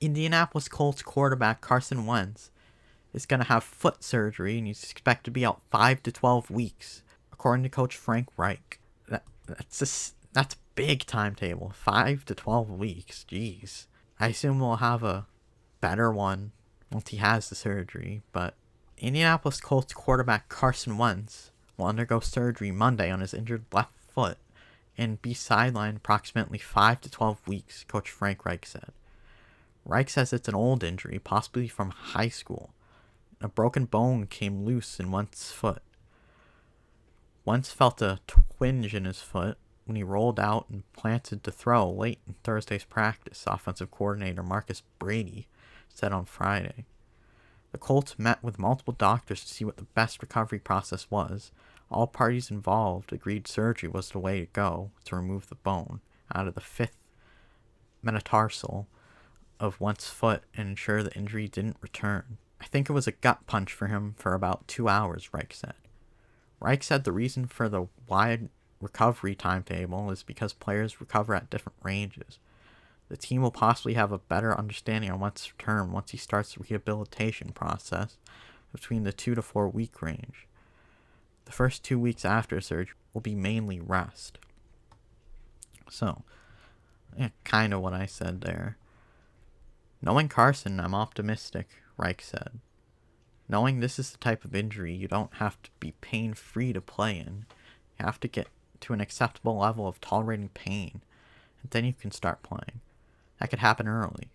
Indianapolis Colts quarterback Carson Wentz is going to have foot surgery and he's expected to be out 5 to 12 weeks, according to Coach Frank Reich. That's big timetable. 5 to 12 weeks. Jeez. I assume we'll have a better one once he has the surgery, but Indianapolis Colts quarterback Carson Wentz will undergo surgery Monday on his injured left foot and be sidelined approximately 5 to 12 weeks, Coach Frank Reich said. Reich says it's an old injury, possibly from high school. A broken bone came loose in Wentz's foot. Wentz felt a twinge in his foot when he rolled out and planted to throw late in Thursday's practice, offensive coordinator Marcus Brady said on Friday. The Colts met with multiple doctors to see what the best recovery process was. All parties involved agreed surgery was the way to go to remove the bone out of the fifth metatarsal of Wentz's foot and ensure the injury didn't return. I think it was a gut punch for him for about 2 hours, Reich said. Reich said the reason for the wide recovery timetable is because players recover at different ranges. The team will possibly have a better understanding on Wentz's return once he starts the rehabilitation process between the 2 to 4 week range. The first 2 weeks after surgery will be mainly rest. So, kind of what I said there. Knowing Carson, I'm optimistic, Reich said. Knowing this is the type of injury you don't have to be pain-free to play in, you have to get to an acceptable level of tolerating pain, and then you can start playing. That could happen early.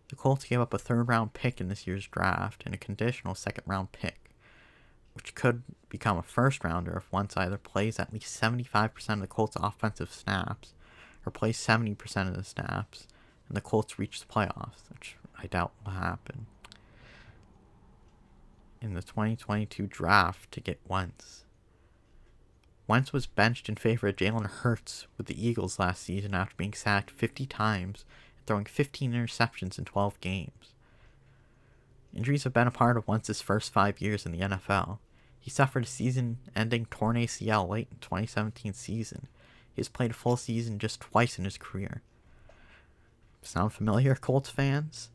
The Colts gave up a third-round pick in this year's draft and a conditional second-round pick, which could become a first-rounder if Wentz either plays at least 75% of the Colts' offensive snaps or plays 70% of the snaps, and the Colts reach the playoffs, which I doubt will happen, in the 2022 draft to get Wentz. Wentz was benched in favor of Jalen Hurts with the Eagles last season after being sacked 50 times and throwing 15 interceptions in 12 games. Injuries have been a part of Wentz's first 5 years in the NFL. He suffered a season-ending torn ACL late in the 2017 season. He has played a full season just twice in his career. Sound familiar, Colts fans?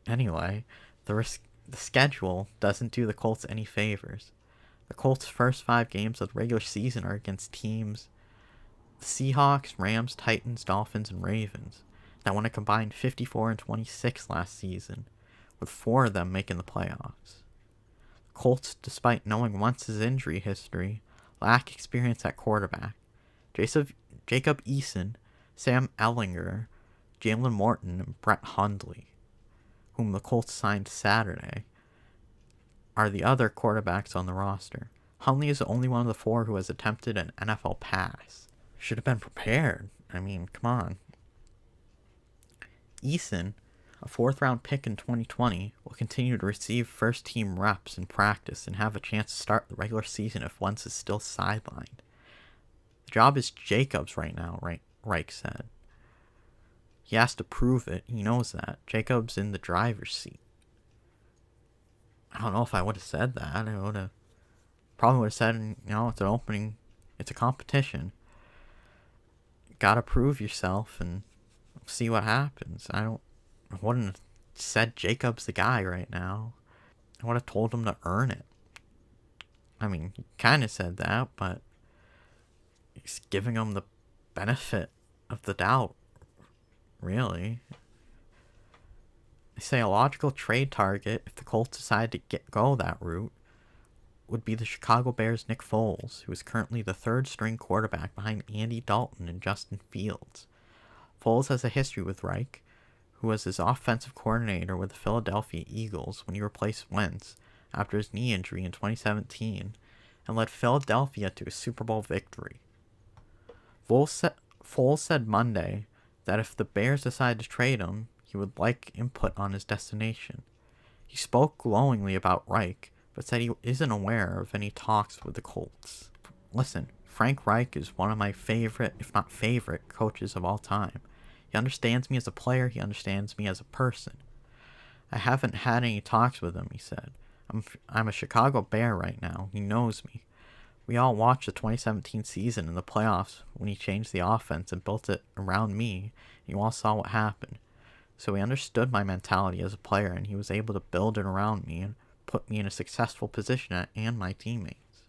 Anyway, the schedule doesn't do the Colts any favors. The Colts' first 5 games of the regular season are against teams the Seahawks, Rams, Titans, Dolphins, and Ravens that won a combined 54-26 last season, with 4 of them making the playoffs. The Colts, despite knowing Wentz's injury history, lack experience at quarterback. Jacob Eason, Sam Ellinger, Jalen Morton, and Brett Hundley, whom the Colts signed Saturday, are the other quarterbacks on the roster. Hundley is the only one of the 4 who has attempted an NFL pass. Should have been prepared. I mean, come on. Eason, a 4th-round pick in 2020, will continue to receive first-team reps in practice and have a chance to start the regular season if Wentz is still sidelined. The job is Jacobs right now, Reich said. He has to prove it. He knows that. Jacobs in the driver's seat. I don't know if I would have said that. I probably would have said, it's an opening. It's a competition. Gotta prove yourself and see what happens. I wouldn't have said Jacob's the guy right now. I would have told him to earn it. I mean, he kind of said that, but he's giving him the benefit of the doubt, really. They say a logical trade target, if the Colts decide to go that route, would be the Chicago Bears' Nick Foles, who is currently the 3rd-string quarterback behind Andy Dalton and Justin Fields. Foles has a history with Reich, who was his offensive coordinator with the Philadelphia Eagles when he replaced Wentz after his knee injury in 2017 and led Philadelphia to a Super Bowl victory. Foles said Monday that if the Bears decide to trade him, he would like input on his destination. He spoke glowingly about Reich, but said he isn't aware of any talks with the Colts. Listen, Frank Reich is one of my favorite, if not favorite, coaches of all time. He understands me as a player, he understands me as a person. I haven't had any talks with him, he said. I'm a Chicago Bear right now, he knows me. We all watched the 2017 season in the playoffs when he changed the offense and built it around me. You all saw what happened. So he understood my mentality as a player, and he was able to build it around me and put me in a successful position and my teammates.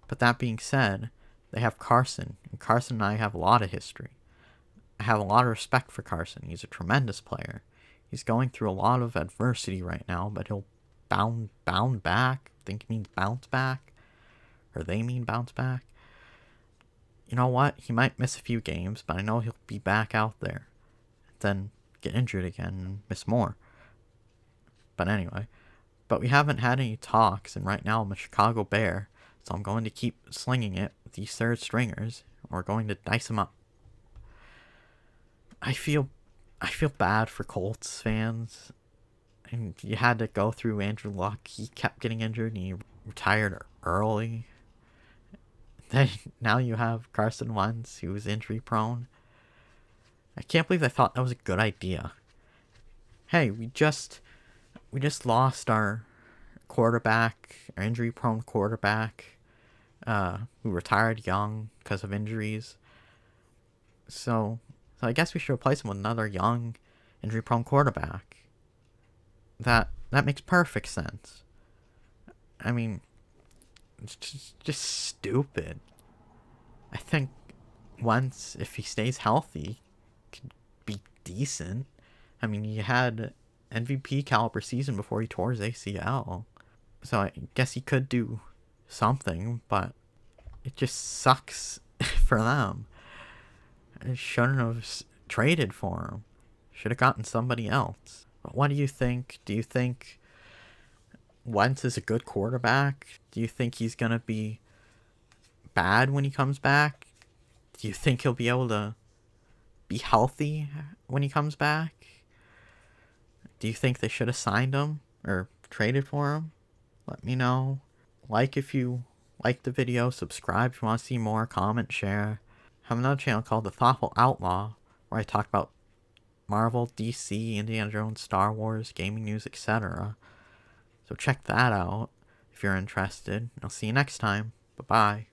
But that being said, they have Carson, and Carson and I have a lot of history. I have a lot of respect for Carson. He's a tremendous player. He's going through a lot of adversity right now, but he'll bound back. I think he means bounce back. Or they mean bounce back. You know what? He might miss a few games, but I know he'll be back out there. Then get injured again and miss more. But anyway. But we haven't had any talks, and right now I'm a Chicago Bear, so I'm going to keep slinging it with these third stringers. We're going to dice them up. I feel bad for Colts fans. And you had to go through Andrew Luck. He kept getting injured and he retired early. Then now you have Carson Wentz, who was injury prone. I can't believe I thought that was a good idea. Hey, we just lost our quarterback, our injury prone quarterback, who retired young because of injuries. So I guess we should replace him with another young, injury prone quarterback. That makes perfect sense. I mean, it's just stupid. I think Wentz, if he stays healthy, could be decent. I mean, he had MVP caliber season before he tore his ACL. So I guess he could do something, but it just sucks for them. I shouldn't have traded for him. Should have gotten somebody else. But what do you think? Do you think Wentz is a good quarterback? Do you think he's going to be bad when he comes back? Do you think he'll be able to be healthy when he comes back? Do you think they should have signed him or traded for him? Let me know. Like if you like the video, subscribe if you want to see more, comment, share. I have another channel called The Thoughtful Outlaw where I talk about Marvel, DC, Indiana Jones, Star Wars, gaming news, etc. So check that out if you're interested. I'll see you next time. Bye-bye.